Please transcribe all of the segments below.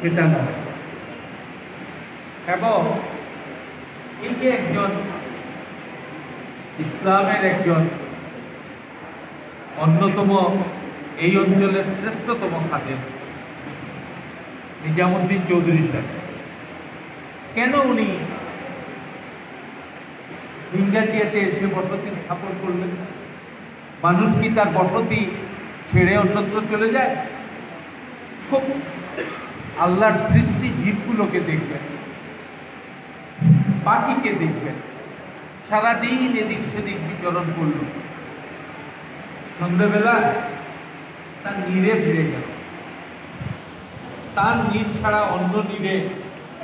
সেটা নয়। এবং এই যে একজন ইসলামের একজন অন্যতম এই অঞ্চলের শ্রেষ্ঠতম খাদেম নিজামুদ্দিন চৌধুরী সাহেব, কেন উনি ইংরেজিয়াতে এসে বসতি স্থাপন করলেন? মানুষ কি তার বসতি ছেড়ে অন্যত্র চলে যায়? খুব আল্লাহর সৃষ্টি জীবগুলোকে দেখবেন, পাখিকে দেখবেন, সারাদিন এদিক সেদিক বিচরণ করল, সন্ধ্যেবেলা তার নীড়ে ফিরে গেল। তার নীড় ছাড়া অন্য নীড়ে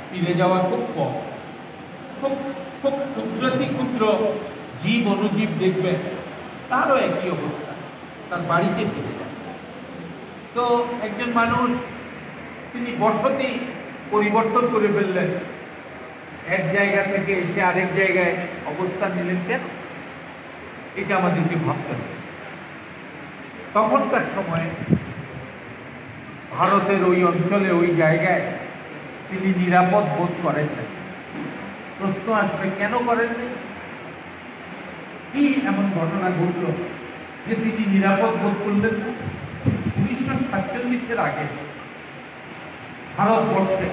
ফিরে যাওয়া খুব কম। খুব খুব ক্ষুদ্রাতি ক্ষুদ্র জীব অনুজীব দেখবেন তারও একই অবস্থা, তার বাড়িতে ফিরে যায়। তো একজন মানুষ তিনি বসতি পরিবর্তন করে ফেললেন, এক জায়গা থেকে এসে আরেক জায়গায় অবস্থান নিলেন কেন? এটা আমাদেরকে ভাবতে হবে। তখনকার সময়ে ভারতের ওই অঞ্চলে ওই জায়গায় তিনি নিরাপদ বোধ করেন না। প্রশ্ন আসবে, কেন করেননি? কি এমন ঘটনা ঘটল যে তিনি নিরাপদ বোধ করলেন না? 1947-এর আগে ভারতবর্ষে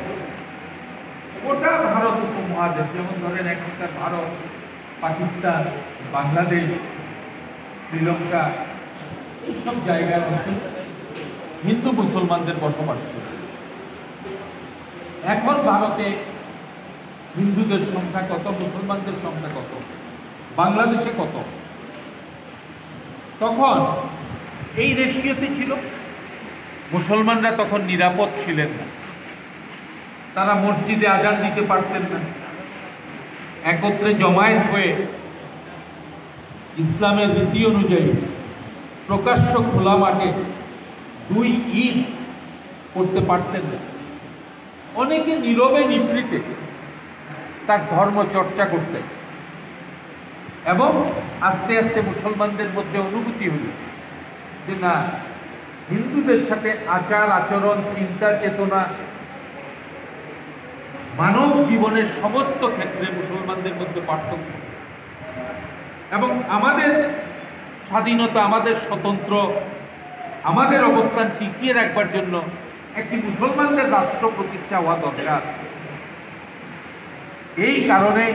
গোটা ভারত উপমহাদেশ, যেমন ধরেন এখনকার ভারত, পাকিস্তান, বাংলাদেশ, শ্রীলঙ্কা, এইসব জায়গার মধ্যে হিন্দু মুসলমানদের বসবাস ছিল। এখন ভারতে হিন্দুদের সংখ্যা কত, মুসলমানদের সংখ্যা কত, বাংলাদেশে কত? তখন এই রেশিওতে ছিল। মুসলমানরা তখন নিরাপদ ছিলেন না, তারা মসজিদে আজান দিতে পারতেন না। একত্রে জমায়েত হয়ে ইসলামের রীতি অনুযায়ী প্রকাশ্য খোলা মাঠে 2 ঈদ করতে পারতেন না। অনেকে নীরবে নিভৃতে তার ধর্ম চর্চা করতেন এবং আস্তে আস্তে মুসলমানদের মধ্যে অনুভূতি হল যে না, হিন্দুদের সাথে আচার আচরণ, চিন্তা চেতনা, মানব জীবনের সমস্ত ক্ষেত্রে মুসলমানদের মধ্যে পার্থক্য। এবং আমাদের স্বাধীনতা, আমাদের স্বতন্ত্র, আমাদের অবস্থান টিকিয়ে রাখবার জন্য একটি মুসলমানদের রাষ্ট্র প্রতিষ্ঠা হওয়া দরকার। এই কারণে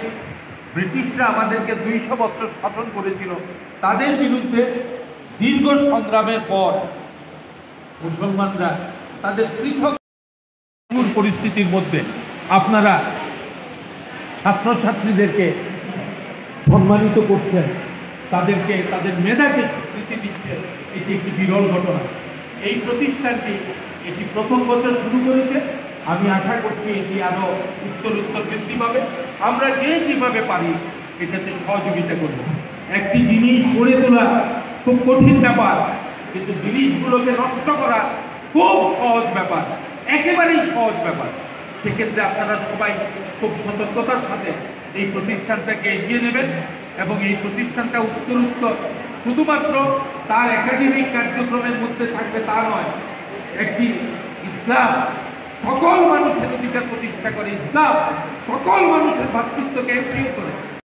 ব্রিটিশরা আমাদেরকে 200 বছর শাসন করেছিল। তাদের বিরুদ্ধে দীর্ঘ সংগ্রামের পর মুসলমানরা তাদের পৃথক পরিস্থিতির মধ্যে আপনারা ছাত্রছাত্রীদেরকে সম্মানিত করছেন, তাদেরকে তাদের মেধাকে স্বীকৃতি দিচ্ছেন। এটি একটি বিরল ঘটনা। এই প্রতিষ্ঠানটি এটি প্রথম বছর শুরু করেছে। আমি আশা করছি এটি আরও উত্তর বৃদ্ধি পাবে। আমরা যেভাবে পারি এটাতে সহযোগিতা করব। একটি জিনিস গড়ে তোলা খুব কঠিন ব্যাপার, কিন্তু জিনিসগুলোকে নষ্ট করা খুব সহজ ব্যাপার, একেবারেই সহজ ব্যাপার। সেক্ষেত্রে আপনারা সবাই খুব সতর্কতার সাথে এই প্রতিষ্ঠানটাকে এগিয়ে নেবেন এবং এই প্রতিষ্ঠানটা উত্তর শুধুমাত্র তার একাডেমিক কার্যক্রমের মধ্যে থাকবে তা নয়। একটি ইসলাম সকল মানুষের অধিকার প্রতিষ্ঠা করে, ইসলাম সকল মানুষের ভ্রাতৃত্বকে একত্রিত করে।